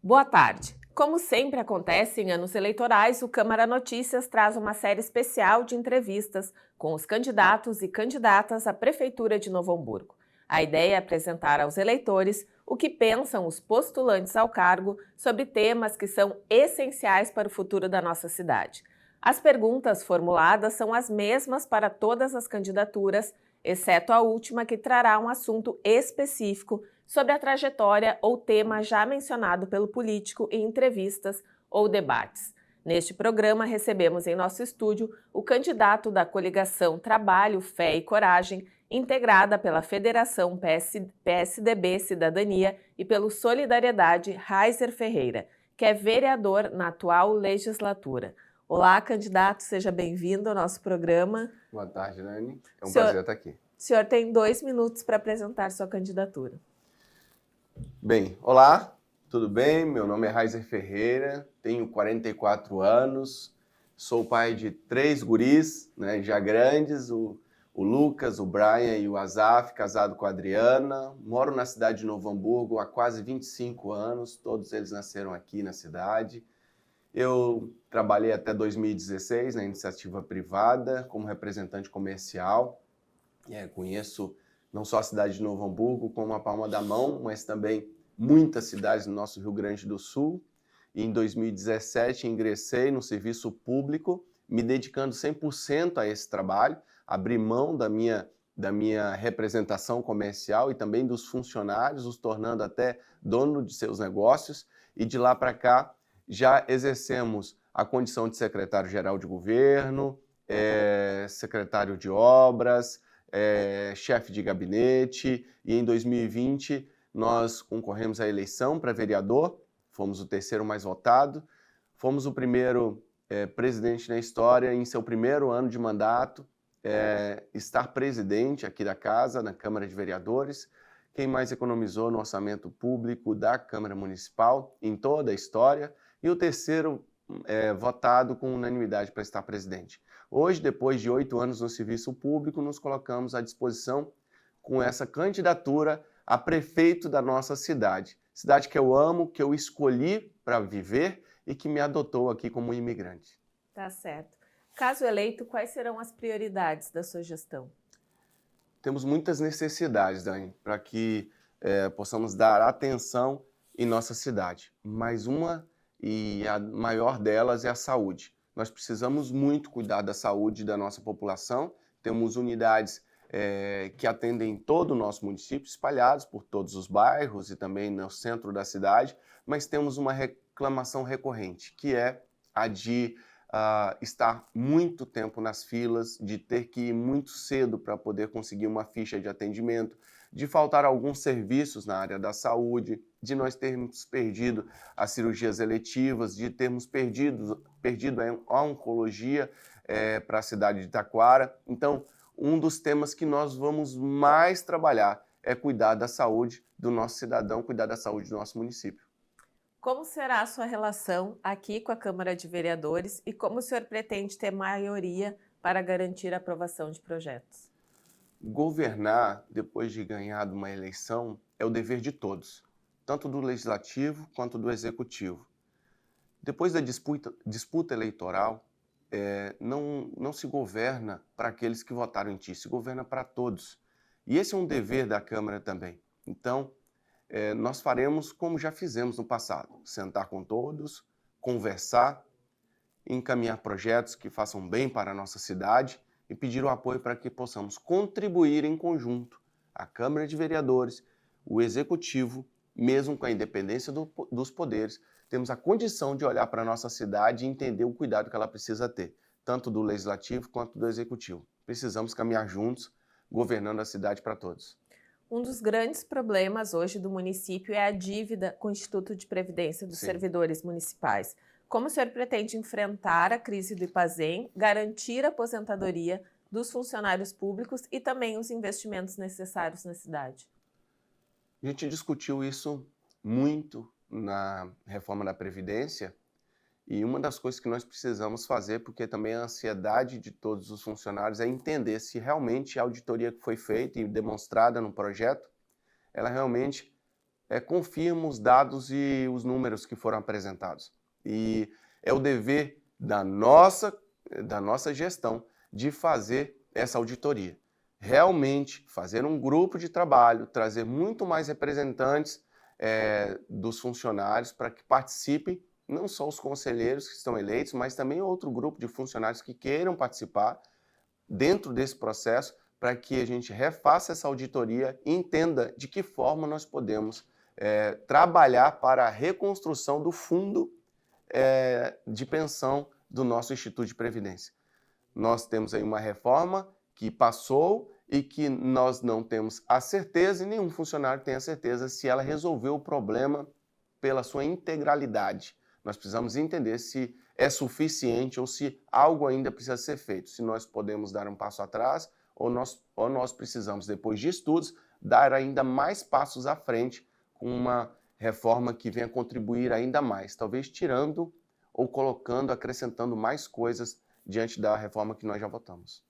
Boa tarde. Como sempre acontece em anos eleitorais, o Câmara Notícias traz uma série especial de entrevistas com os candidatos e candidatas à Prefeitura de Novo Hamburgo. A ideia é apresentar aos eleitores o que pensam os postulantes ao cargo sobre temas que são essenciais para o futuro da nossa cidade. As perguntas formuladas são as mesmas para todas as candidaturas, exceto a última, que trará um assunto específico sobre a trajetória ou tema já mencionado pelo político em entrevistas ou debates. Neste programa, recebemos em nosso estúdio o candidato da coligação Trabalho, Fé e Coragem, integrada pela Federação PSDB Cidadania e pelo Solidariedade, Raizer Ferreira, que é vereador na atual legislatura. Olá, candidato, seja bem-vindo ao nosso programa. Boa tarde, Nani. É um prazer estar aqui. O senhor tem 2 minutos para apresentar sua candidatura. Bem, olá, tudo bem? Meu nome é Raizer Ferreira, tenho 44 anos, sou pai de 3 guris, já grandes, o Lucas, o Brian e o Azaf, casado com a Adriana. Moro na cidade de Novo Hamburgo há quase 25 anos, todos eles nasceram aqui na cidade. Eu trabalhei até 2016 na iniciativa privada como representante comercial. Conheço não só a cidade de Novo Hamburgo como a palma da mão, mas também muitas cidades no nosso Rio Grande do Sul. E em 2017 ingressei no serviço público, me dedicando 100% a esse trabalho, abri mão da minha representação comercial e também dos funcionários, os tornando até dono de seus negócios. E de lá para cá já exercemos a condição de secretário-geral de governo, secretário de obras, chefe de gabinete, e em 2020 nós concorremos à eleição para vereador, fomos o terceiro mais votado, fomos o primeiro presidente na história, em seu primeiro ano de mandato, estar presidente aqui da casa, na Câmara de Vereadores, quem mais economizou no orçamento público da Câmara Municipal em toda a história, e o terceiro votado com unanimidade para estar presidente. Hoje, depois de 8 anos no serviço público, nos colocamos à disposição com essa candidatura a prefeito da nossa cidade. Cidade que eu amo, que eu escolhi para viver e que me adotou aqui como imigrante. Tá certo. Caso eleito, quais serão as prioridades da sua gestão? Temos muitas necessidades, Dani, para que possamos dar atenção em nossa cidade. Mas uma e a maior delas é a saúde. Nós precisamos muito cuidar da saúde da nossa população. Temos unidades que atendem todo o nosso município, espalhados por todos os bairros e também no centro da cidade, mas temos uma reclamação recorrente, que é a de estar muito tempo nas filas, de ter que ir muito cedo para poder conseguir uma ficha de atendimento, de faltar alguns serviços na área da saúde, de nós termos perdido as cirurgias eletivas, de termos perdido a oncologia para a cidade de Taquara. Então, um dos temas que nós vamos mais trabalhar é cuidar da saúde do nosso cidadão, cuidar da saúde do nosso município. Como será a sua relação aqui com a Câmara de Vereadores e como o senhor pretende ter maioria para garantir a aprovação de projetos? Governar, depois de ganhar uma eleição, é o dever de todos, tanto do Legislativo quanto do Executivo. Depois da disputa eleitoral, não se governa para aqueles que votaram em ti, se governa para todos. E esse é um dever da Câmara também. Então, nós faremos como já fizemos no passado, sentar com todos, conversar, encaminhar projetos que façam bem para a nossa cidade e pedir o apoio para que possamos contribuir em conjunto, a Câmara de Vereadores, o Executivo, mesmo com a independência dos poderes, temos a condição de olhar para a nossa cidade e entender o cuidado que ela precisa ter, tanto do Legislativo quanto do Executivo. Precisamos caminhar juntos, governando a cidade para todos. Um dos grandes problemas hoje do município é a dívida com o Instituto de Previdência dos servidores municipais. Como o senhor pretende enfrentar a crise do IPAZEM, garantir a aposentadoria dos funcionários públicos e também os investimentos necessários na cidade? A gente discutiu isso muito na reforma da Previdência e uma das coisas que nós precisamos fazer, porque também a ansiedade de todos os funcionários é entender se realmente a auditoria que foi feita e demonstrada no projeto, ela realmente confirma os dados e os números que foram apresentados. E é o dever da nossa gestão de fazer essa auditoria. Realmente fazer um grupo de trabalho, trazer muito mais representantes dos funcionários para que participem, não só os conselheiros que estão eleitos, mas também outro grupo de funcionários que queiram participar dentro desse processo, para que a gente refaça essa auditoria e entenda de que forma nós podemos trabalhar para a reconstrução do fundo de pensão do nosso Instituto de Previdência. Nós temos aí uma reforma que passou e que nós não temos a certeza, e nenhum funcionário tem a certeza, se ela resolveu o problema pela sua integralidade. Nós precisamos entender se é suficiente ou se algo ainda precisa ser feito, se nós podemos dar um passo atrás ou nós precisamos, depois de estudos, dar ainda mais passos à frente com uma reforma que venha contribuir ainda mais, talvez tirando ou colocando, acrescentando mais coisas diante da reforma que nós já votamos.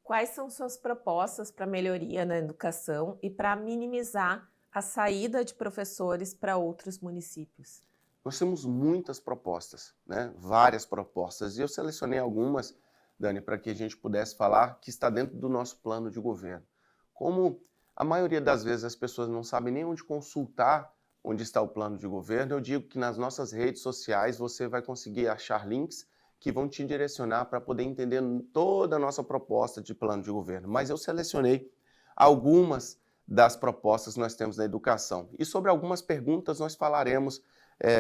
Quais são suas propostas para melhoria na educação e para minimizar a saída de professores para outros municípios? Nós temos muitas propostas, né? Várias propostas, e eu selecionei algumas, Dani, para que a gente pudesse falar que está dentro do nosso plano de governo. Como a maioria das vezes as pessoas não sabem nem onde consultar onde está o plano de governo, eu digo que nas nossas redes sociais você vai conseguir achar links que vão te direcionar para poder entender toda a nossa proposta de plano de governo. Mas eu selecionei algumas das propostas que nós temos na educação. E sobre algumas perguntas nós falaremos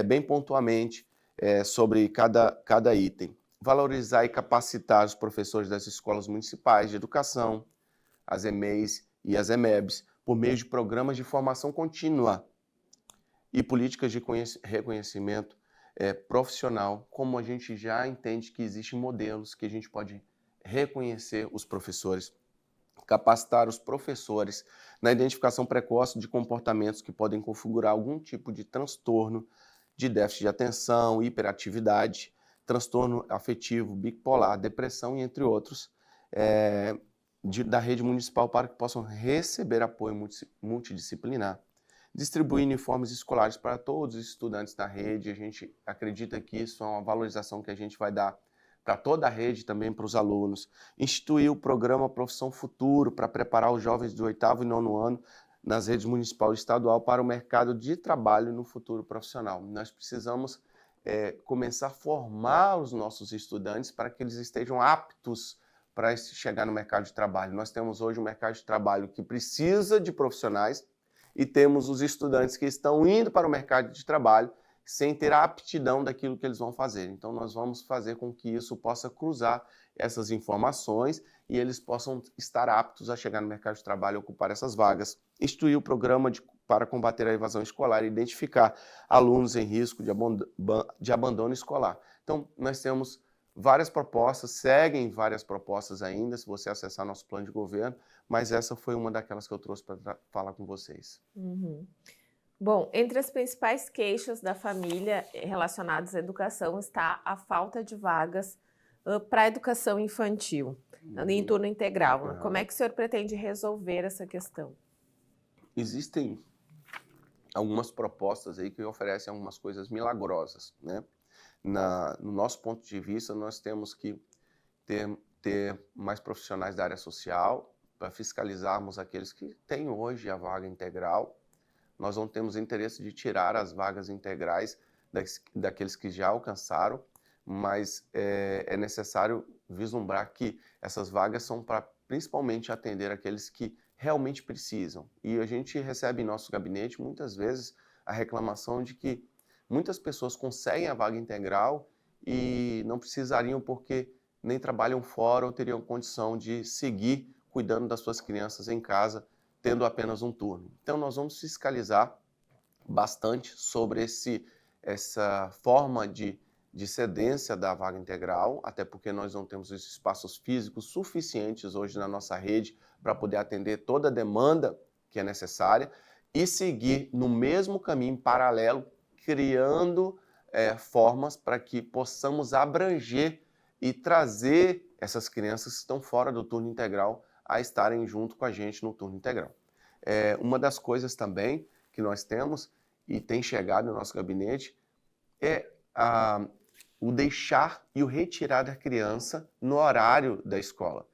bem pontualmente sobre cada item. Valorizar e capacitar os professores das escolas municipais de educação, as EMEIs e as EMEBs, por meio de programas de formação contínua e políticas de reconhecimento profissional, como a gente já entende que existem modelos que a gente pode reconhecer os professores, capacitar os professores na identificação precoce de comportamentos que podem configurar algum tipo de transtorno de déficit de atenção, hiperatividade, transtorno afetivo, bipolar, depressão e entre outros, da rede municipal para que possam receber apoio multidisciplinar. Distribuir uniformes escolares para todos os estudantes da rede, a gente acredita que isso é uma valorização que a gente vai dar para toda a rede, também para os alunos. Instituir o programa Profissão Futuro para preparar os jovens do 8º e 9º ano nas redes municipal e estadual para o mercado de trabalho no futuro profissional. Nós precisamos começar a formar os nossos estudantes para que eles estejam aptos para chegar no mercado de trabalho. Nós temos hoje um mercado de trabalho que precisa de profissionais, e temos os estudantes que estão indo para o mercado de trabalho sem ter a aptidão daquilo que eles vão fazer. Então, nós vamos fazer com que isso possa cruzar essas informações e eles possam estar aptos a chegar no mercado de trabalho e ocupar essas vagas. Instituir o programa para combater a evasão escolar e identificar alunos em risco de abandono escolar. Então, nós temos várias propostas, seguem várias propostas ainda, se você acessar nosso plano de governo, mas essa foi uma daquelas que eu trouxe para falar com vocês. Uhum. Bom, entre as principais queixas da família relacionadas à educação está a falta de vagas para a educação infantil, em turno integral. Uhum. Como é que o senhor pretende resolver essa questão? Existem algumas propostas aí que oferecem algumas coisas milagrosas, né? No nosso ponto de vista, nós temos que ter mais profissionais da área social para fiscalizarmos aqueles que têm hoje a vaga integral. Nós não temos interesse de tirar as vagas integrais daqueles que já alcançaram, mas é necessário vislumbrar que essas vagas são para principalmente atender aqueles que realmente precisam. E a gente recebe em nosso gabinete muitas vezes a reclamação de que muitas pessoas conseguem a vaga integral e não precisariam porque nem trabalham fora ou teriam condição de seguir cuidando das suas crianças em casa, tendo apenas um turno. Então nós vamos fiscalizar bastante sobre essa forma de cedência da vaga integral, até porque nós não temos os espaços físicos suficientes hoje na nossa rede para poder atender toda a demanda que é necessária e seguir no mesmo caminho paralelo, criando formas para que possamos abranger e trazer essas crianças que estão fora do turno integral a estarem junto com a gente no turno integral. Uma das coisas também que nós temos e tem chegado no nosso gabinete é o deixar e o retirar da criança no horário da escola.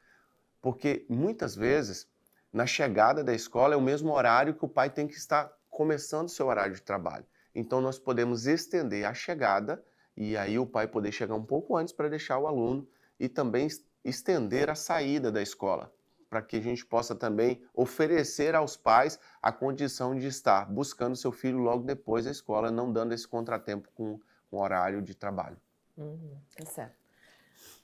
Porque muitas vezes, na chegada da escola, é o mesmo horário que o pai tem que estar começando seu horário de trabalho. Então nós podemos estender a chegada e aí o pai poder chegar um pouco antes para deixar o aluno e também estender a saída da escola, para que a gente possa também oferecer aos pais a condição de estar buscando seu filho logo depois da escola, não dando esse contratempo com o horário de trabalho. Tá certo.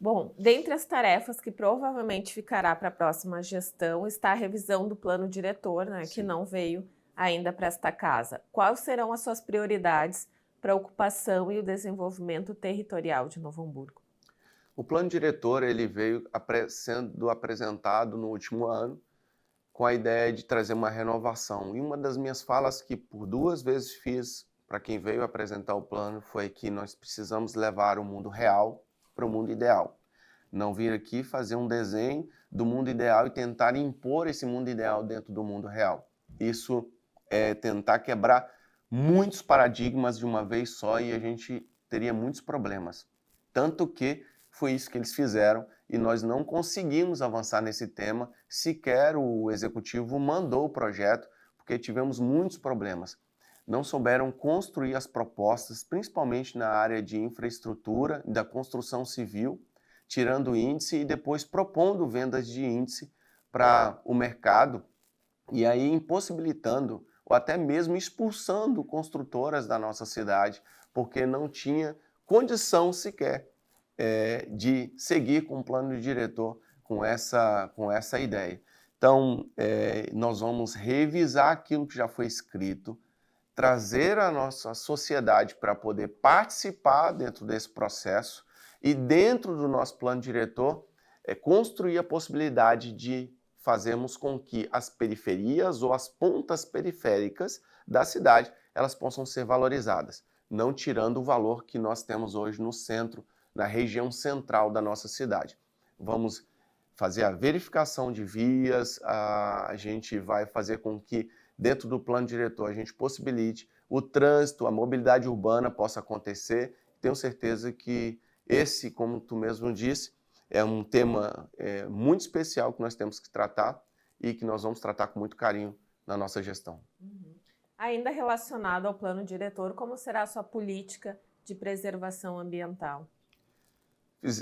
Bom, dentre as tarefas que provavelmente ficará para a próxima gestão está a revisão do plano diretor, né, que não veio ainda para esta casa. Quais serão as suas prioridades para a ocupação e o desenvolvimento territorial de Novo Hamburgo? O plano diretor ele veio sendo apresentado no último ano com a ideia de trazer uma renovação. E uma das minhas falas que por 2 vezes fiz para quem veio apresentar o plano foi que nós precisamos levar o mundo real para o mundo ideal. Não vir aqui fazer um desenho do mundo ideal e tentar impor esse mundo ideal dentro do mundo real. Isso é tentar quebrar muitos paradigmas de uma vez só e a gente teria muitos problemas. Tanto que foi isso que eles fizeram e nós não conseguimos avançar nesse tema, sequer o executivo mandou o projeto, porque tivemos muitos problemas. Não souberam construir as propostas, principalmente na área de infraestrutura, da construção civil, tirando o índice e depois propondo vendas de índice para o mercado e aí impossibilitando ou até mesmo expulsando construtoras da nossa cidade, porque não tinha condição sequer de seguir com o plano de diretor com essa ideia. Então, nós vamos revisar aquilo que já foi escrito, trazer a nossa sociedade para poder participar dentro desse processo e dentro do nosso plano diretor construir a possibilidade de fazermos com que as periferias ou as pontas periféricas da cidade elas possam ser valorizadas, não tirando o valor que nós temos hoje no centro, na região central da nossa cidade. Vamos fazer a verificação de vias, a gente vai fazer com que dentro do plano diretor a gente possibilite o trânsito, a mobilidade urbana possa acontecer. Tenho certeza que esse, como tu mesmo disse, é um tema muito especial que nós temos que tratar e que nós vamos tratar com muito carinho na nossa gestão. Ainda relacionado ao plano diretor, como será a sua política de preservação ambiental?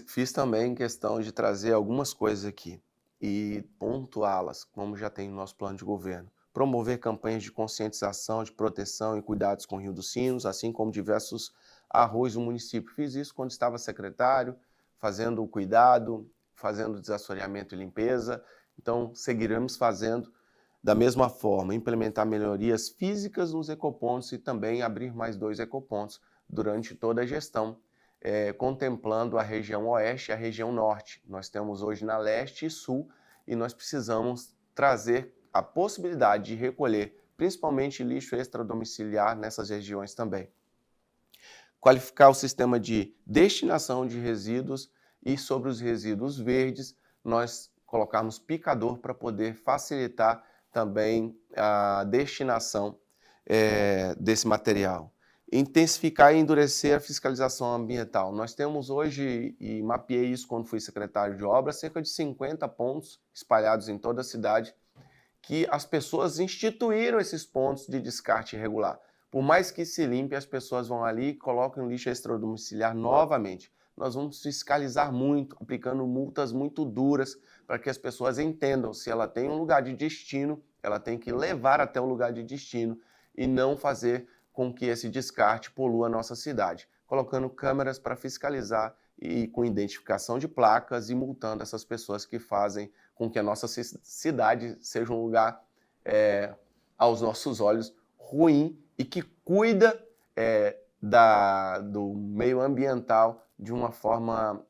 Fiz também questão de trazer algumas coisas aqui e pontuá-las, como já tem no nosso plano de governo. Promover campanhas de conscientização, de proteção e cuidados com o Rio dos Sinos, assim como diversos arroios do município. Fiz isso quando estava secretário, fazendo o cuidado, fazendo desassoreamento e limpeza. Então, seguiremos fazendo da mesma forma, implementar melhorias físicas nos ecopontos e também abrir mais 2 ecopontos durante toda a gestão, contemplando a região oeste e a região norte. Nós temos hoje na leste e sul e nós precisamos trazer a possibilidade de recolher, principalmente lixo extradomiciliar nessas regiões também. Qualificar o sistema de destinação de resíduos e sobre os resíduos verdes, nós colocarmos picador para poder facilitar também a destinação desse material. Intensificar e endurecer a fiscalização ambiental. Nós temos hoje, e mapeei isso quando fui secretário de obras, cerca de 50 pontos espalhados em toda a cidade, que as pessoas instituíram esses pontos de descarte irregular. Por mais que se limpe, as pessoas vão ali e colocam lixo extradomiciliar novamente. Nós vamos fiscalizar muito, aplicando multas muito duras para que as pessoas entendam se ela tem um lugar de destino, ela tem que levar até o lugar de destino e não fazer com que esse descarte polua a nossa cidade, colocando câmeras para fiscalizar e com identificação de placas e multando essas pessoas que fazem com que a nossa cidade seja um lugar, aos nossos olhos, ruim e que cuida do meio ambiental de uma forma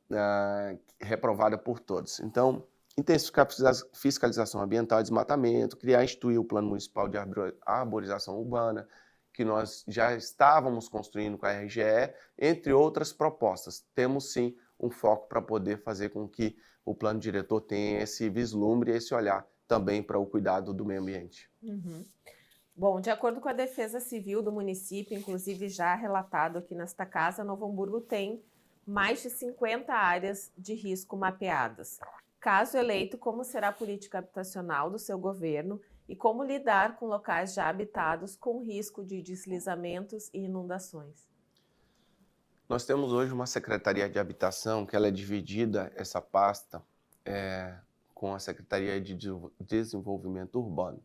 reprovada por todos. Então, intensificar a fiscalização ambiental e desmatamento, criar e instituir o Plano Municipal de Arborização Urbana, que nós já estávamos construindo com a RGE, entre outras propostas. Temos sim um foco para poder fazer com que o plano diretor tenha esse vislumbre e esse olhar também para o cuidado do meio ambiente. Bom, de acordo com a Defesa Civil do município, inclusive já relatado aqui nesta casa, Novo Hamburgo tem mais de 50 áreas de risco mapeadas. Caso eleito, como será a política habitacional do seu governo e como lidar com locais já habitados com risco de deslizamentos e inundações? Nós temos hoje uma Secretaria de Habitação que ela é dividida, essa pasta, com a Secretaria de Desenvolvimento Urbano.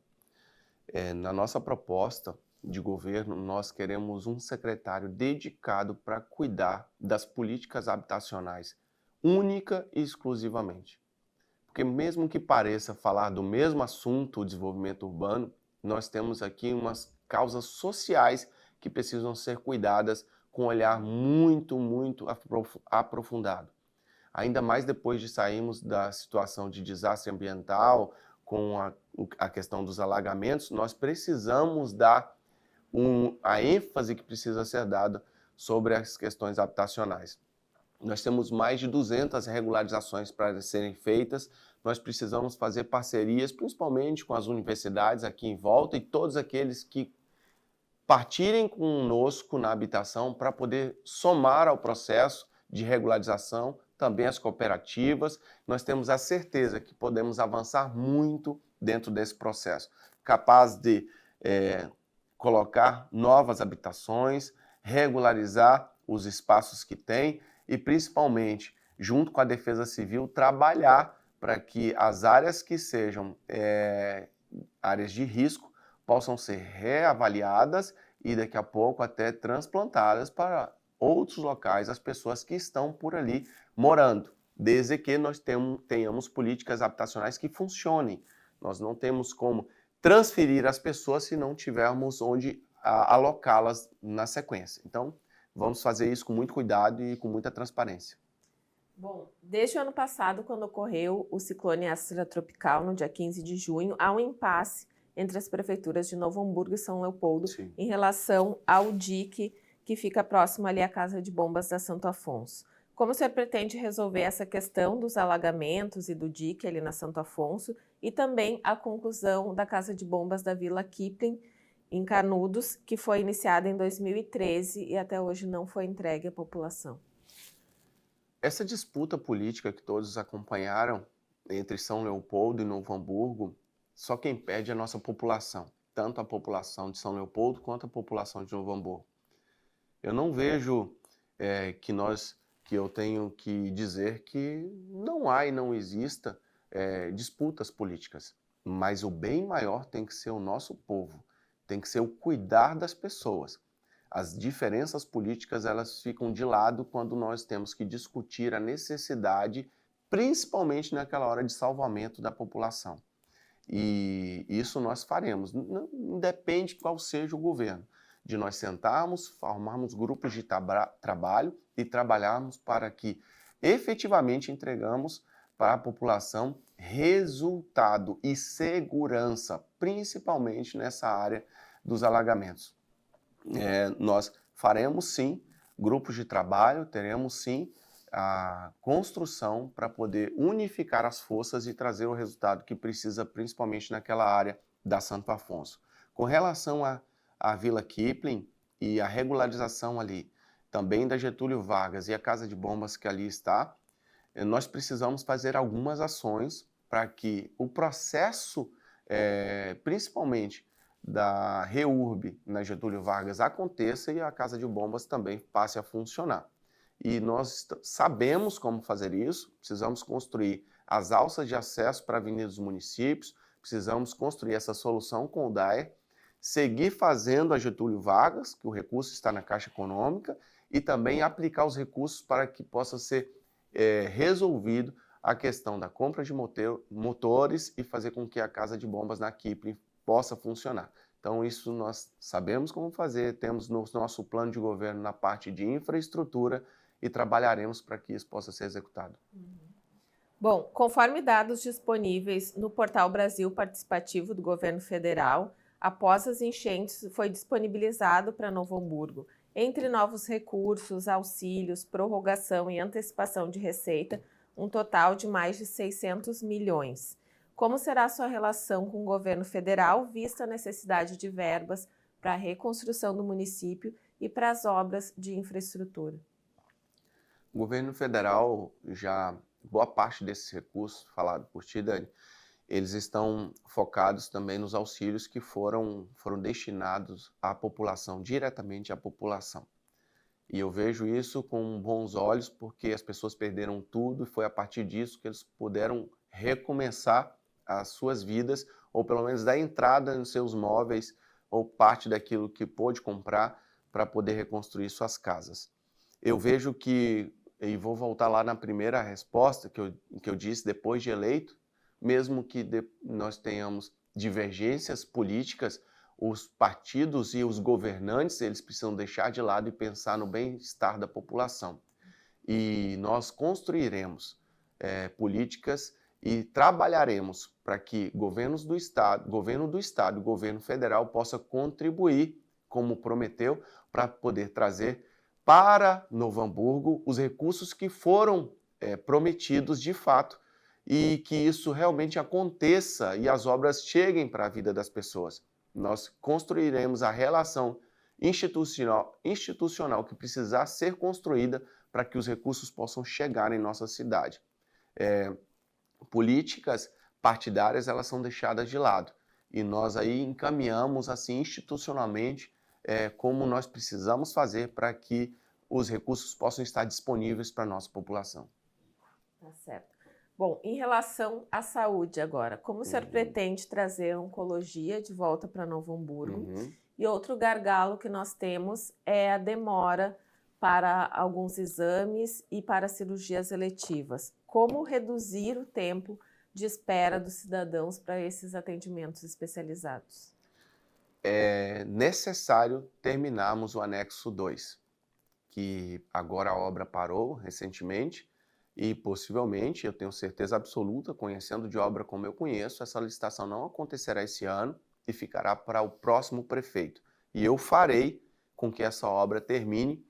Na nossa proposta de governo, nós queremos um secretário dedicado para cuidar das políticas habitacionais, única e exclusivamente. Porque mesmo que pareça falar do mesmo assunto, o desenvolvimento urbano, nós temos aqui umas causas sociais que precisam ser cuidadas com um olhar muito aprofundado. Ainda mais depois de sairmos da situação de desastre ambiental, com a questão dos alagamentos, nós precisamos dar a ênfase que precisa ser dada sobre as questões habitacionais. Nós temos mais de 200 regularizações para serem feitas, nós precisamos fazer parcerias, principalmente com as universidades aqui em volta e todos aqueles que partirem conosco na habitação para poder somar ao processo de regularização, também as cooperativas. Nós temos a certeza que podemos avançar muito dentro desse processo, capaz de colocar novas habitações, regularizar os espaços que tem e, principalmente, junto com a Defesa Civil, trabalhar para que as áreas que sejam áreas de risco possam ser reavaliadas e daqui a pouco até transplantadas para outros locais, as pessoas que estão por ali morando, desde que nós tenhamos políticas habitacionais que funcionem. Nós não temos como transferir as pessoas se não tivermos onde alocá-las na sequência. Então, vamos fazer isso com muito cuidado e com muita transparência. Bom, desde o ano passado, quando ocorreu o ciclone extratropical, no dia 15 de junho, há um impasse entre as prefeituras de Novo Hamburgo e São Leopoldo. Sim. Em relação ao dique que fica próximo ali à Casa de Bombas da Santo Afonso. Como o senhor pretende resolver essa questão dos alagamentos e do dique ali na Santo Afonso e também a conclusão da Casa de Bombas da Vila Kipling, em Canudos, que foi iniciada em 2013 e até hoje não foi entregue à população? Essa disputa política que todos acompanharam entre São Leopoldo e Novo Hamburgo, só quem perde é a nossa população, tanto a população de São Leopoldo quanto a população de Novo Hamburgo. Eu não vejo que eu tenho que dizer que não há e não exista disputas políticas, mas o bem maior tem que ser o nosso povo, tem que ser o cuidar das pessoas. As diferenças políticas, elas ficam de lado quando nós temos que discutir a necessidade, principalmente naquela hora de salvamento da população. E isso nós faremos, não depende qual seja o governo, de nós sentarmos, formarmos grupos de trabalho e trabalharmos para que efetivamente entregamos para a população resultado e segurança, principalmente nessa área dos alagamentos. Nós faremos sim grupos de trabalho, teremos sim a construção para poder unificar as forças e trazer o resultado que precisa, principalmente naquela área da Santo Afonso. Com relação à Vila Kipling e a regularização ali, também da Getúlio Vargas e a Casa de Bombas que ali está, nós precisamos fazer algumas ações para que o processo, principalmente da REURB na Getúlio Vargas, aconteça e a Casa de Bombas também passe a funcionar. E nós sabemos como fazer isso, precisamos construir as alças de acesso para a Avenida dos Municípios, precisamos construir essa solução com o DAER, seguir fazendo a Getúlio Vargas, que o recurso está na Caixa Econômica, e também aplicar os recursos para que possa ser resolvido a questão da compra de motores e fazer com que a Casa de Bombas na Kipling possa funcionar. Então isso nós sabemos como fazer, temos no nosso plano de governo na parte de infraestrutura e trabalharemos para que isso possa ser executado. Bom, conforme dados disponíveis no Portal Brasil Participativo do Governo Federal, após as enchentes foi disponibilizado para Novo Hamburgo, entre novos recursos, auxílios, prorrogação e antecipação de receita, um total de mais de 600 milhões. Como será a sua relação com o governo federal, vista a necessidade de verbas para a reconstrução do município e para as obras de infraestrutura? O governo federal, boa parte desses recursos, falado por ti, Dani, eles estão focados também nos auxílios que foram destinados à população, diretamente à população. E eu vejo isso com bons olhos, porque as pessoas perderam tudo e foi a partir disso que eles puderam recomeçar as suas vidas, ou pelo menos dar entrada nos seus móveis, ou parte daquilo que pôde comprar para poder reconstruir suas casas. Eu vejo que, e vou voltar lá na primeira resposta que eu disse, depois de eleito, mesmo que nós tenhamos divergências políticas, os partidos e os governantes, eles precisam deixar de lado e pensar no bem-estar da população. E nós construiremos políticas e trabalharemos para que governo do Estado e governo federal possa contribuir, como prometeu, para poder trazer para Novo Hamburgo os recursos que foram prometidos de fato e que isso realmente aconteça e as obras cheguem para a vida das pessoas. Nós construiremos a relação institucional que precisar ser construída para que os recursos possam chegar em nossa cidade. Políticas partidárias, elas são deixadas de lado e nós aí encaminhamos assim institucionalmente como nós precisamos fazer para que os recursos possam estar disponíveis para a nossa população. Tá certo. Bom, em relação à saúde agora, como o senhor pretende trazer a oncologia de volta para Novo Hamburgo? E outro gargalo que nós temos é a demora para alguns exames e para cirurgias eletivas. Como reduzir o tempo de espera dos cidadãos para esses atendimentos especializados? É necessário terminarmos o anexo 2, que agora a obra parou recentemente, e possivelmente, eu tenho certeza absoluta, conhecendo de obra como eu conheço, essa licitação não acontecerá esse ano e ficará para o próximo prefeito. E eu farei com que essa obra termine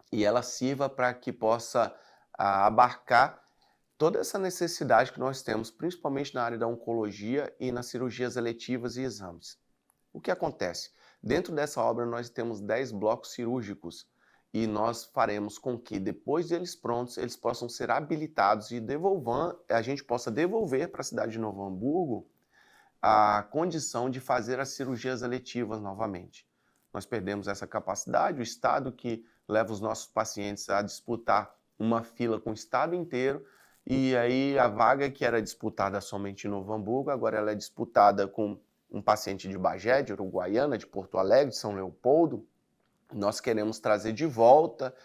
e ela sirva para que possa abarcar toda essa necessidade que nós temos, principalmente na área da oncologia e nas cirurgias eletivas e exames. O que acontece? Dentro dessa obra nós temos 10 blocos cirúrgicos, e nós faremos com que, depois deles prontos, eles possam ser habilitados e a gente possa devolver para a cidade de Novo Hamburgo a condição de fazer as cirurgias eletivas novamente. Nós perdemos essa capacidade, o Estado que leva os nossos pacientes a disputar uma fila com o Estado inteiro, e aí a vaga que era disputada somente em Novo Hamburgo, agora ela é disputada com um paciente de Bagé, de Uruguaiana, de Porto Alegre, de São Leopoldo. Nós queremos trazer de volta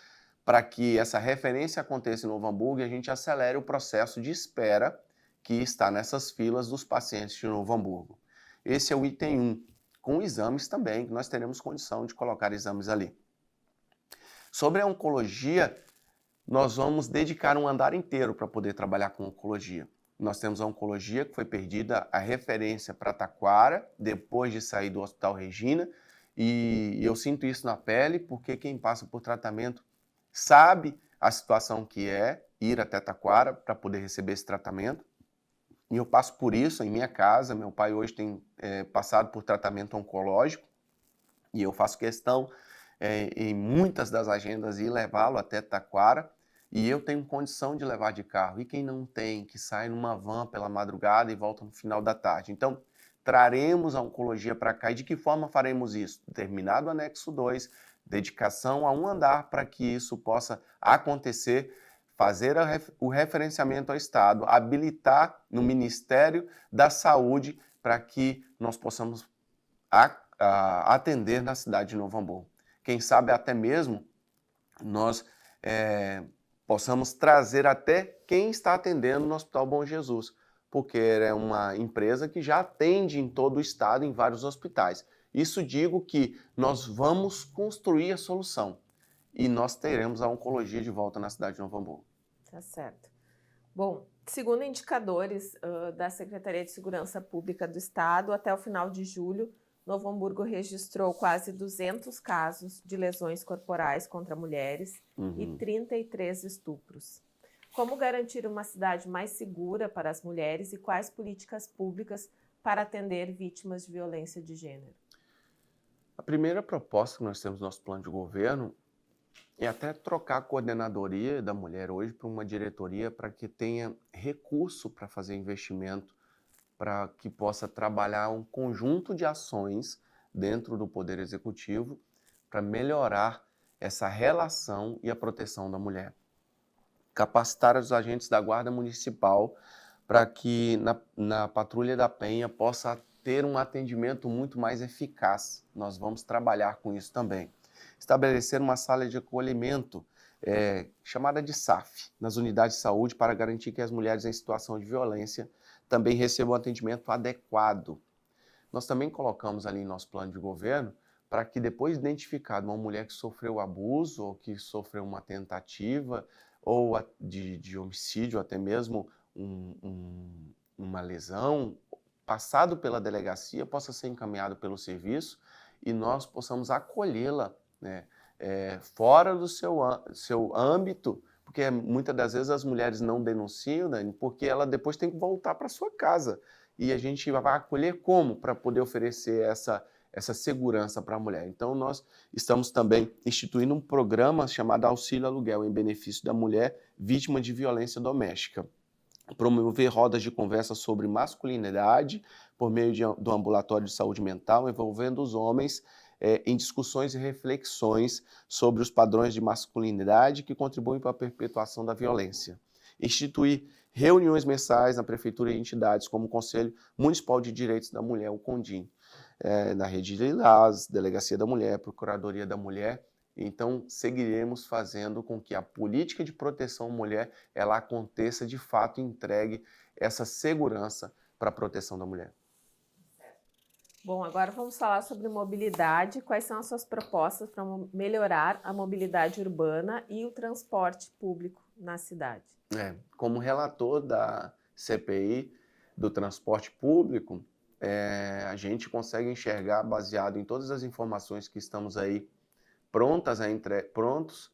para que essa referência aconteça em Novo Hamburgo e a gente acelere o processo de espera que está nessas filas dos pacientes de Novo Hamburgo. Esse é o item 1, com exames também, que nós teremos condição de colocar exames ali. Sobre a oncologia, nós vamos dedicar um andar inteiro para poder trabalhar com oncologia. Nós temos a oncologia que foi perdida, a referência para Taquara, depois de sair do Hospital Regina, e eu sinto isso na pele, porque quem passa por tratamento sabe a situação que é ir até Taquara para poder receber esse tratamento. E eu passo por isso em minha casa. Meu pai hoje tem passado por tratamento oncológico e eu faço questão em muitas das agendas ir levá-lo até Taquara. E eu tenho condição de levar de carro. E quem não tem, que sai numa van pela madrugada e volta no final da tarde. Então, traremos a oncologia para cá. E de que forma faremos isso? Terminado o anexo 2, dedicação a um andar para que isso possa acontecer, fazer o referenciamento ao Estado, habilitar no Ministério da Saúde para que nós possamos atender na cidade de Novo Hamburgo. Quem sabe até mesmo nós possamos trazer até quem está atendendo no Hospital Bom Jesus, porque é uma empresa que já atende em todo o estado, em vários hospitais. Isso digo que nós vamos construir a solução e nós teremos a oncologia de volta na cidade de Novo Hamburgo. Tá certo. Bom, segundo indicadores da Secretaria de Segurança Pública do Estado, até o final de julho, Novo Hamburgo registrou quase 200 casos de lesões corporais contra mulheres e 33 estupros. Como garantir uma cidade mais segura para as mulheres e quais políticas públicas para atender vítimas de violência de gênero? A primeira proposta que nós temos no nosso plano de governo é até trocar a coordenadoria da mulher hoje para uma diretoria para que tenha recurso para fazer investimento, para que possa trabalhar um conjunto de ações dentro do Poder Executivo para melhorar essa relação e a proteção da mulher. Capacitar os agentes da Guarda Municipal para que na Patrulha da Penha possa ter um atendimento muito mais eficaz. Nós vamos trabalhar com isso também. Estabelecer uma sala de acolhimento chamada de SAF, nas unidades de saúde, para garantir que as mulheres em situação de violência também recebam atendimento adequado. Nós também colocamos ali em nosso plano de governo para que depois de identificada uma mulher que sofreu abuso ou que sofreu uma tentativa ou de homicídio, até mesmo uma lesão, passado pela delegacia, possa ser encaminhado pelo serviço e nós possamos acolhê-la, né, fora do seu âmbito, porque muitas das vezes as mulheres não denunciam, né, porque ela depois tem que voltar para sua casa. E a gente vai acolher como para poder oferecer essa segurança para a mulher. Então, nós estamos também instituindo um programa chamado Auxílio Aluguel, em benefício da mulher vítima de violência doméstica. Promover rodas de conversa sobre masculinidade por meio do ambulatório de saúde mental, envolvendo os homens em discussões e reflexões sobre os padrões de masculinidade que contribuem para a perpetuação da violência. Instituir reuniões mensais na Prefeitura e entidades como o Conselho Municipal de Direitos da Mulher, o CONDIM, na Rede de Lilás, Delegacia da Mulher, Procuradoria da Mulher. Então, seguiremos fazendo com que a política de proteção à mulher ela aconteça de fato e entregue essa segurança para a proteção da mulher. Bom, agora vamos falar sobre mobilidade. Quais são as suas propostas para melhorar a mobilidade urbana e o transporte público na cidade? Como relator da CPI do transporte público, a gente consegue enxergar, baseado em todas as informações que estamos aí prontos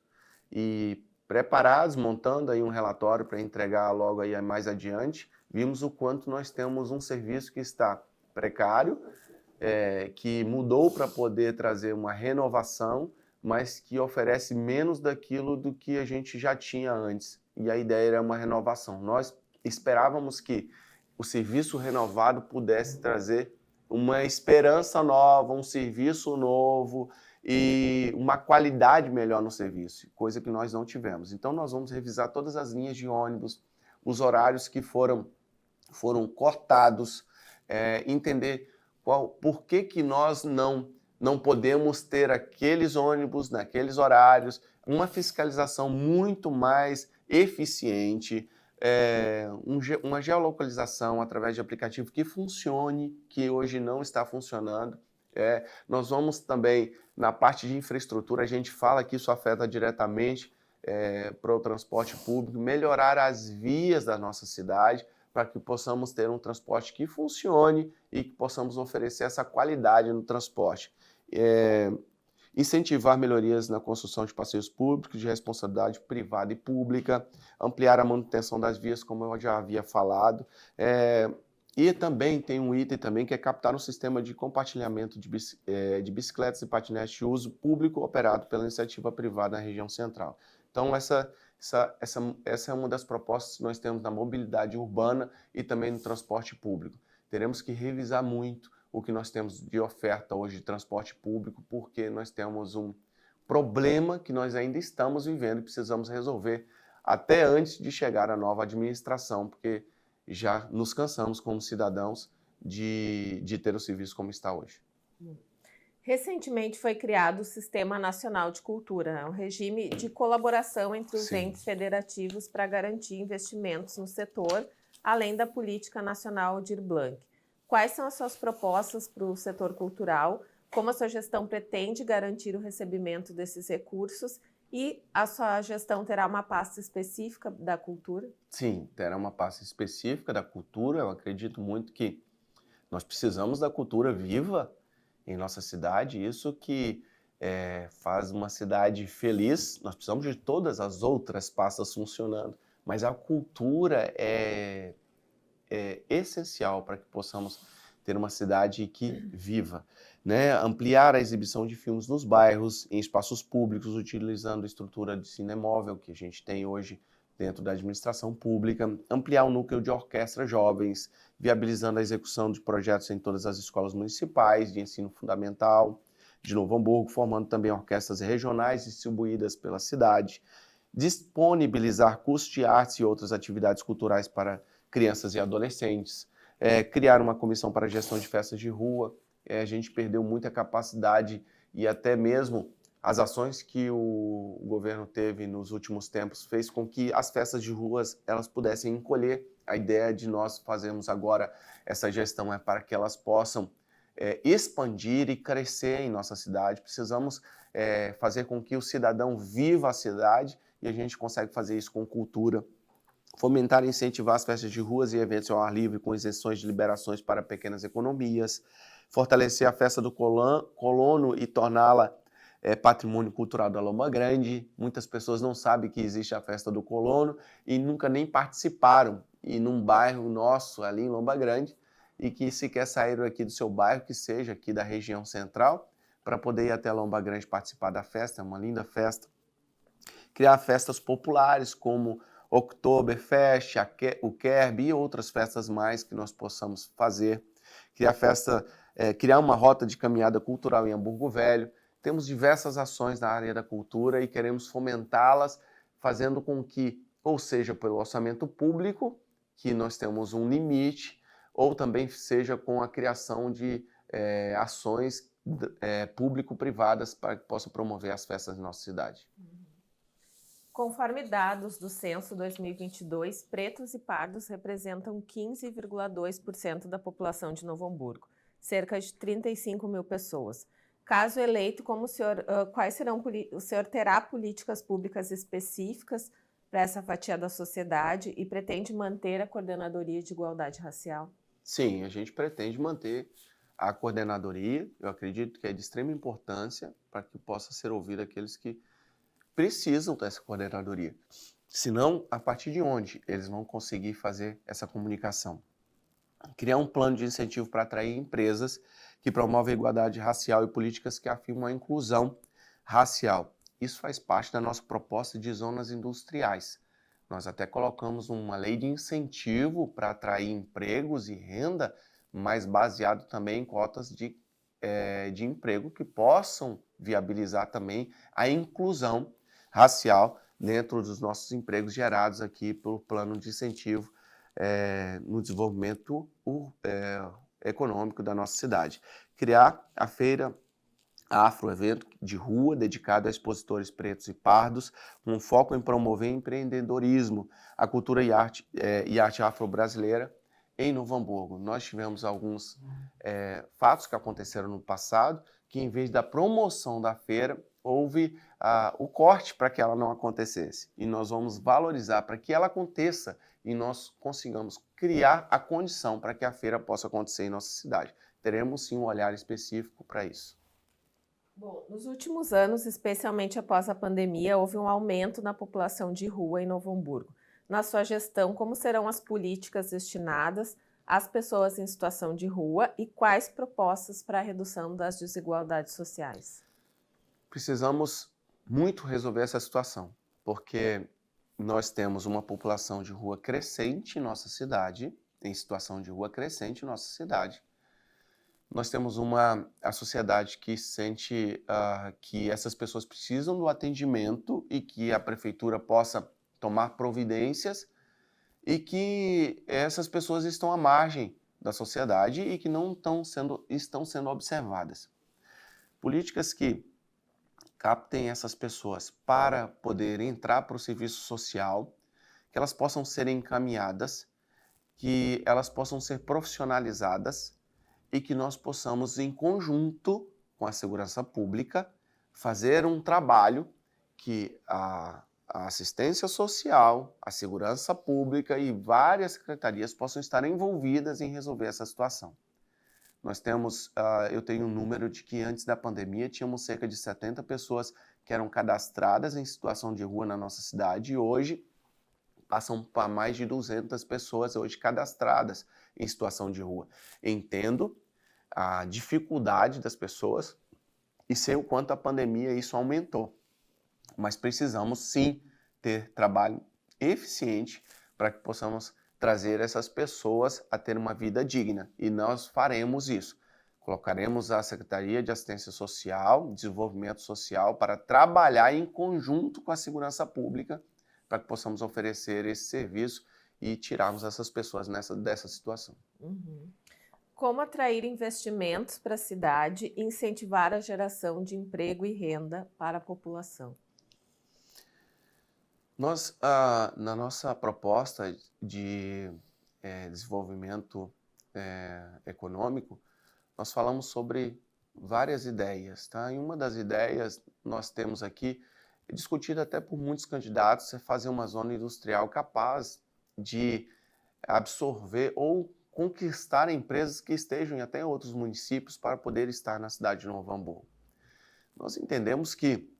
e preparados, montando aí um relatório para entregar logo aí mais adiante, vimos o quanto nós temos um serviço que está precário, que mudou para poder trazer uma renovação, mas que oferece menos daquilo do que a gente já tinha antes. E a ideia era uma renovação. Nós esperávamos que o serviço renovado pudesse trazer uma esperança nova, um serviço novo e uma qualidade melhor no serviço, coisa que nós não tivemos. Então nós vamos revisar todas as linhas de ônibus, os horários que foram cortados, entender por que nós não podemos ter aqueles ônibus naqueles horários, uma fiscalização muito mais eficiente, uma geolocalização através de aplicativo que funcione, que hoje não está funcionando. Nós vamos também, na parte de infraestrutura, a gente fala que isso afeta diretamente para o transporte público, melhorar as vias da nossa cidade, para que possamos ter um transporte que funcione e que possamos oferecer essa qualidade no transporte. Incentivar melhorias na construção de passeios públicos de responsabilidade privada e pública, ampliar a manutenção das vias, como eu já havia falado, e também tem um item também que é captar um sistema de compartilhamento de bicicletas e patinetes de uso público operado pela iniciativa privada na região central. Então, essa é uma das propostas que nós temos na mobilidade urbana e também no transporte público. Teremos que revisar muito o que nós temos de oferta hoje de transporte público, porque nós temos um problema que nós ainda estamos vivendo e precisamos resolver até antes de chegar à nova administração, porque já nos cansamos como cidadãos de ter o serviço como está hoje. Recentemente foi criado o Sistema Nacional de Cultura, um regime de colaboração entre os entes federativos para garantir investimentos no setor, além da Política Nacional Aldir Blanc. Quais são as suas propostas para o setor cultural? Como a sua gestão pretende garantir o recebimento desses recursos? E a sua gestão terá uma pasta específica da cultura? Sim, terá uma pasta específica da cultura. Eu acredito muito que nós precisamos da cultura viva em nossa cidade. Isso que faz uma cidade feliz. Nós precisamos de todas as outras pastas funcionando, mas a cultura é essencial para que possamos ter uma cidade que viva, né? Ampliar a exibição de filmes nos bairros, em espaços públicos, utilizando a estrutura de cinemóvel que a gente tem hoje dentro da administração pública, ampliar o núcleo de orquestras jovens, viabilizando a execução de projetos em todas as escolas municipais de ensino fundamental de Novo Hamburgo, formando também orquestras regionais distribuídas pela cidade, disponibilizar cursos de artes e outras atividades culturais para crianças e adolescentes, criar uma comissão para a gestão de festas de rua. A gente perdeu muita capacidade e até mesmo as ações que o governo teve nos últimos tempos fez com que as festas de ruas elas pudessem encolher. A ideia de nós fazermos agora essa gestão é para que elas possam expandir e crescer em nossa cidade. Precisamos fazer com que o cidadão viva a cidade e a gente consegue fazer isso com cultura. Fomentar e incentivar as festas de ruas e eventos ao ar livre com isenções de liberações para pequenas economias. Fortalecer a festa do colono e torná-la patrimônio cultural da Lomba Grande. Muitas pessoas não sabem que existe a festa do colono e nunca nem participaram. E num bairro nosso, ali em Lomba Grande, e que se quer sair aqui do seu bairro, que seja aqui da região central, para poder ir até Lomba Grande participar da festa, é uma linda festa. Criar festas populares como Oktoberfest, o Kerb e outras festas mais que nós possamos fazer. Criar uma rota de caminhada cultural em Hamburgo Velho. Temos diversas ações na área da cultura e queremos fomentá-las, fazendo com que, ou seja, pelo orçamento público, que nós temos um limite, ou também seja com a criação de ações público-privadas para que possam promover as festas da nossa cidade. Conforme dados do Censo 2022, pretos e pardos representam 15,2% da população de Novo Hamburgo, cerca de 35 mil pessoas. Caso eleito, o senhor terá políticas públicas específicas para essa fatia da sociedade e pretende manter a Coordenadoria de Igualdade Racial? Sim, a gente pretende manter a coordenadoria. Eu acredito que é de extrema importância para que possa ser ouvido aqueles que precisam dessa coordenadoria. Senão, a partir de onde eles vão conseguir fazer essa comunicação? Criar um plano de incentivo para atrair empresas que promovem a igualdade racial e políticas que afirmam a inclusão racial. Isso faz parte da nossa proposta de zonas industriais. Nós até colocamos uma lei de incentivo para atrair empregos e renda, mas baseado também em cotas de emprego que possam viabilizar também a inclusão racial dentro dos nossos empregos gerados aqui pelo plano de incentivo no desenvolvimento econômico da nossa cidade. Criar a feira Afro-evento de rua dedicado a expositores pretos e pardos, com foco em promover empreendedorismo, a cultura e arte afro-brasileira em Novo Hamburgo. Nós tivemos alguns fatos que aconteceram no passado, que em vez da promoção da feira, houve o corte para que ela não acontecesse. E nós vamos valorizar para que ela aconteça e nós consigamos criar a condição para que a feira possa acontecer em nossa cidade. Teremos sim um olhar específico para isso. Bom, nos últimos anos, especialmente após a pandemia, houve um aumento na população de rua em Novo Hamburgo. Na sua gestão, como serão as políticas destinadas às pessoas em situação de rua e quais propostas para a redução das desigualdades sociais? Precisamos muito resolver essa situação, porque nós temos uma população de rua crescente em nossa cidade, em situação de rua crescente em nossa cidade. Nós temos a sociedade que sente que essas pessoas precisam do atendimento e que a prefeitura possa tomar providências e que essas pessoas estão à margem da sociedade e que não estão sendo observadas. Políticas que captem essas pessoas para poder entrar para o serviço social, que elas possam ser encaminhadas, que elas possam ser profissionalizadas e que nós possamos, em conjunto com a segurança pública, fazer um trabalho que a assistência social, a segurança pública e várias secretarias possam estar envolvidas em resolver essa situação. Nós temos, eu tenho um número de que antes da pandemia tínhamos cerca de 70 pessoas que eram cadastradas em situação de rua na nossa cidade e hoje, passam para mais de 200 pessoas hoje cadastradas em situação de rua. Entendo a dificuldade das pessoas e sei o quanto a pandemia isso aumentou, mas precisamos sim ter trabalho eficiente para que possamos trazer essas pessoas a ter uma vida digna, e nós faremos isso. Colocaremos a Secretaria de Assistência Social, Desenvolvimento Social, para trabalhar em conjunto com a segurança pública para que possamos oferecer esse serviço e tirarmos essas pessoas dessa situação. Uhum. Como atrair investimentos para a cidade e incentivar a geração de emprego e renda para a população? Nós, na nossa proposta de desenvolvimento econômico, nós falamos sobre várias ideias, tá? E uma das ideias nós temos aqui, discutida até por muitos candidatos, é fazer uma zona industrial capaz de absorver ou conquistar empresas que estejam até em outros municípios para poder estar na cidade de Novo Hamburgo. Nós entendemos que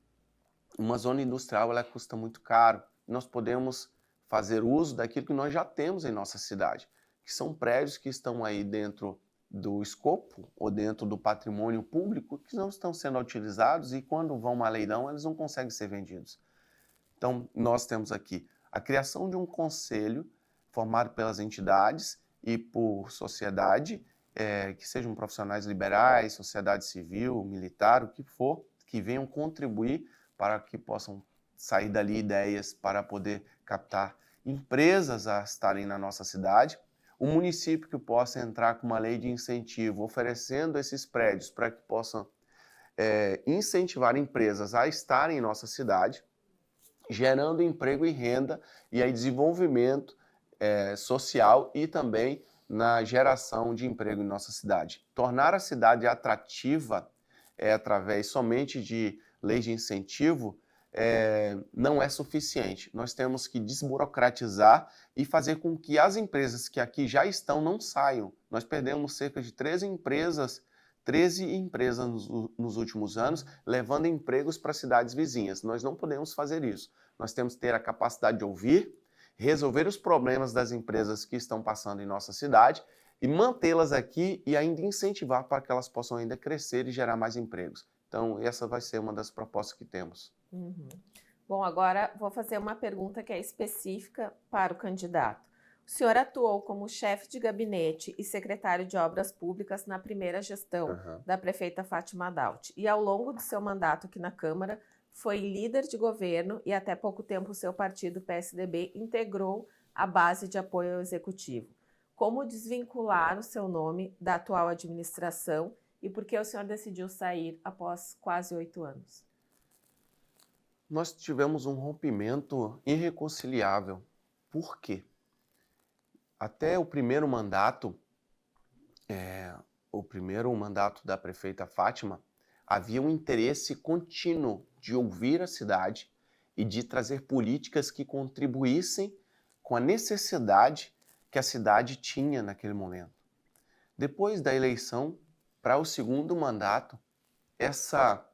uma zona industrial ela custa muito caro. Nós podemos fazer uso daquilo que nós já temos em nossa cidade, que são prédios que estão aí dentro do escopo ou dentro do patrimônio público que não estão sendo utilizados e quando vão a leilão eles não conseguem ser vendidos. Então nós temos aqui a criação de um conselho formado pelas entidades e por sociedade, que sejam profissionais liberais, sociedade civil, militar, o que for, que venham contribuir para que possam sair dali ideias para poder captar empresas a estarem na nossa cidade, o município que possa entrar com uma lei de incentivo, oferecendo esses prédios para que possam incentivar empresas a estarem em nossa cidade, gerando emprego e renda e aí desenvolvimento social e também na geração de emprego em nossa cidade. Tornar a cidade atrativa através somente de leis de incentivo não é suficiente. Nós temos que desburocratizar e fazer com que as empresas que aqui já estão não saiam. Nós perdemos cerca de 13 empresas nos últimos anos, levando empregos para cidades vizinhas. Nós não podemos fazer isso. Nós temos que ter a capacidade de ouvir, resolver os problemas das empresas que estão passando em nossa cidade e mantê-las aqui e ainda incentivar para que elas possam ainda crescer e gerar mais empregos. Então, essa vai ser uma das propostas que temos. Uhum. Bom, agora vou fazer uma pergunta que é específica para o candidato. O senhor atuou como chefe de gabinete e secretário de Obras Públicas na primeira gestão da prefeita Fátima Daut. E ao longo do seu mandato aqui na Câmara, foi líder de governo e até pouco tempo o seu partido, PSDB, integrou a base de apoio ao executivo. Como desvincular o seu nome da atual administração e por que o senhor decidiu sair após quase 8 anos? Nós tivemos um rompimento irreconciliável. Por quê? Até o primeiro mandato da prefeita Fátima, havia um interesse contínuo de ouvir a cidade e de trazer políticas que contribuíssem com a necessidade que a cidade tinha naquele momento. Depois da eleição, para o segundo mandato, essa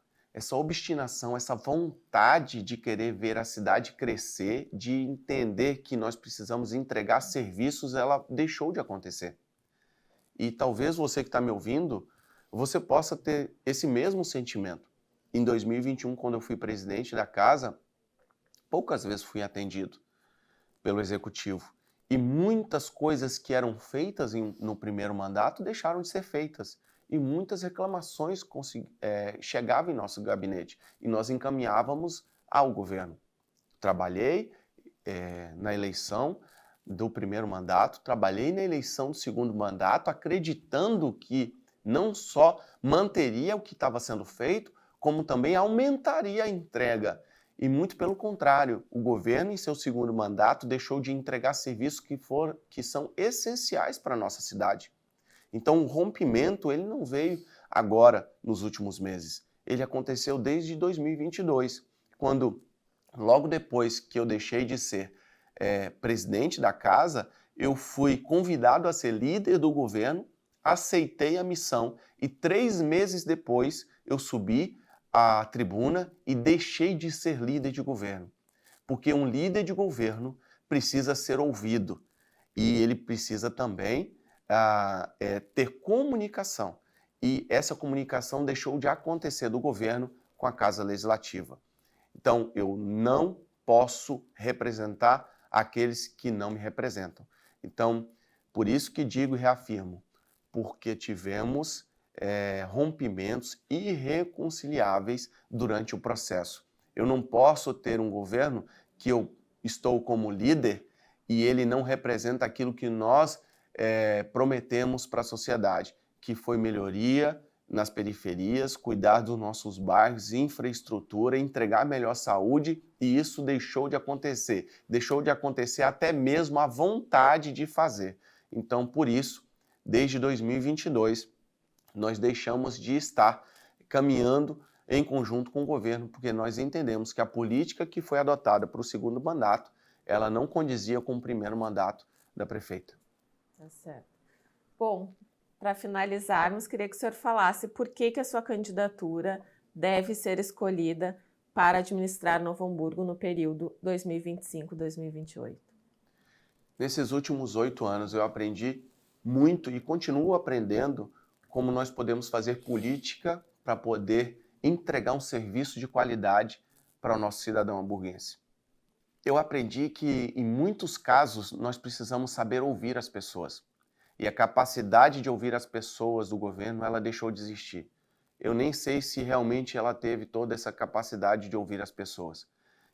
obstinação, essa vontade de querer ver a cidade crescer, de entender que nós precisamos entregar serviços, ela deixou de acontecer. E talvez você que está me ouvindo, você possa ter esse mesmo sentimento. Em 2021, quando eu fui presidente da casa, poucas vezes fui atendido pelo executivo. E muitas coisas que eram feitas no primeiro mandato deixaram de ser feitas. E muitas reclamações chegavam em nosso gabinete e nós encaminhávamos ao governo. Trabalhei na eleição do primeiro mandato, trabalhei na eleição do segundo mandato, acreditando que não só manteria o que estava sendo feito, como também aumentaria a entrega. E muito pelo contrário, o governo, em seu segundo mandato, deixou de entregar serviços que são essenciais para a nossa cidade. Então, o rompimento ele não veio agora, nos últimos meses. Ele aconteceu desde 2022, quando, logo depois que eu deixei de ser presidente da casa, eu fui convidado a ser líder do governo, aceitei a missão e 3 meses depois eu subi à tribuna e deixei de ser líder de governo. Porque um líder de governo precisa ser ouvido e ele precisa também ter comunicação. E essa comunicação deixou de acontecer do governo com a Casa Legislativa. Então, eu não posso representar aqueles que não me representam. Então, por isso que digo e reafirmo, porque tivemos rompimentos irreconciliáveis durante o processo. Eu não posso ter um governo que eu estou como líder e ele não representa aquilo que nós prometemos para a sociedade, que foi melhoria nas periferias, cuidar dos nossos bairros, infraestrutura, entregar melhor saúde, e isso deixou de acontecer. Deixou de acontecer até mesmo a vontade de fazer. Então, por isso, desde 2022, nós deixamos de estar caminhando em conjunto com o governo, porque nós entendemos que a política que foi adotada para o segundo mandato, ela não condizia com o primeiro mandato da prefeita. Tá certo. Bom, para finalizarmos, queria que o senhor falasse por que a sua candidatura deve ser escolhida para administrar Novo Hamburgo no período 2025-2028. Nesses últimos 8 anos eu aprendi muito e continuo aprendendo como nós podemos fazer política para poder entregar um serviço de qualidade para o nosso cidadão hamburguense. Eu aprendi que, em muitos casos, nós precisamos saber ouvir as pessoas. E a capacidade de ouvir as pessoas do governo, ela deixou de existir. Eu nem sei se realmente ela teve toda essa capacidade de ouvir as pessoas.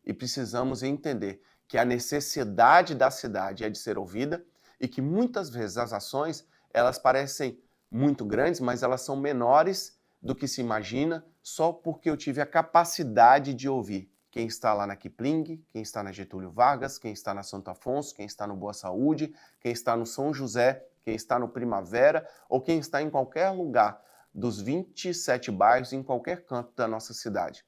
E precisamos entender que a necessidade da cidade é de ser ouvida e que muitas vezes as ações, elas parecem muito grandes, mas elas são menores do que se imagina, só porque eu tive a capacidade de ouvir quem está lá na Kipling, quem está na Getúlio Vargas, quem está na Santo Afonso, quem está no Boa Saúde, quem está no São José, quem está no Primavera ou quem está em qualquer lugar dos 27 bairros, em qualquer canto da nossa cidade.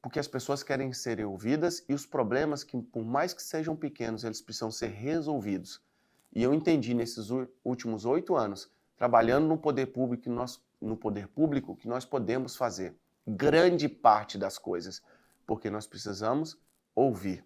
Porque as pessoas querem ser ouvidas e os problemas, que por mais que sejam pequenos, eles precisam ser resolvidos. E eu entendi nesses últimos 8 anos, trabalhando no poder público, que nós podemos fazer grande parte das coisas, porque nós precisamos ouvir.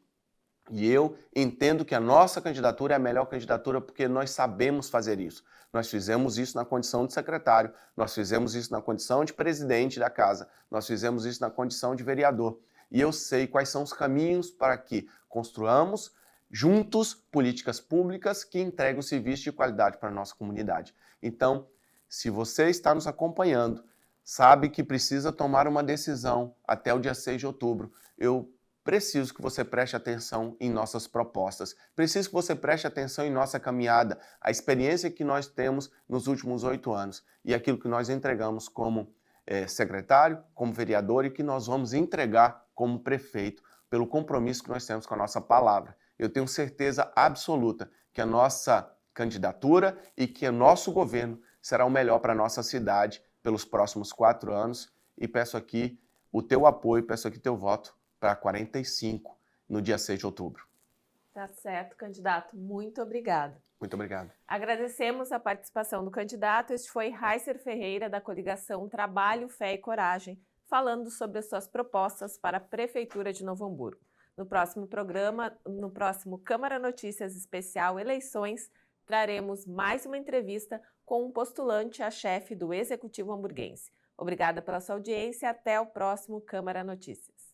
E eu entendo que a nossa candidatura é a melhor candidatura porque nós sabemos fazer isso. Nós fizemos isso na condição de secretário, nós fizemos isso na condição de presidente da casa, nós fizemos isso na condição de vereador. E eu sei quais são os caminhos para que construamos juntos políticas públicas que entreguem um serviço de qualidade para a nossa comunidade. Então, se você está nos acompanhando, sabe que precisa tomar uma decisão até o dia 6 de outubro, eu preciso que você preste atenção em nossas propostas. Preciso que você preste atenção em nossa caminhada, a experiência que nós temos nos últimos 8 anos e aquilo que nós entregamos como secretário, como vereador e que nós vamos entregar como prefeito pelo compromisso que nós temos com a nossa palavra. Eu tenho certeza absoluta que a nossa candidatura e que o nosso governo será o melhor para a nossa cidade pelos próximos 4 anos e peço aqui o teu apoio, peço aqui teu voto para 45 no dia 6 de outubro. Tá certo, candidato. Muito obrigada. Muito obrigado. Agradecemos a participação do candidato. Este foi Raizer Ferreira, da coligação Trabalho, Fé e Coragem, falando sobre as suas propostas para a Prefeitura de Novo Hamburgo. No próximo programa, no próximo Câmara Notícias Especial Eleições, traremos mais uma entrevista com um postulante a chefe do Executivo hamburguense. Obrigada pela sua audiência. Até o próximo Câmara Notícias.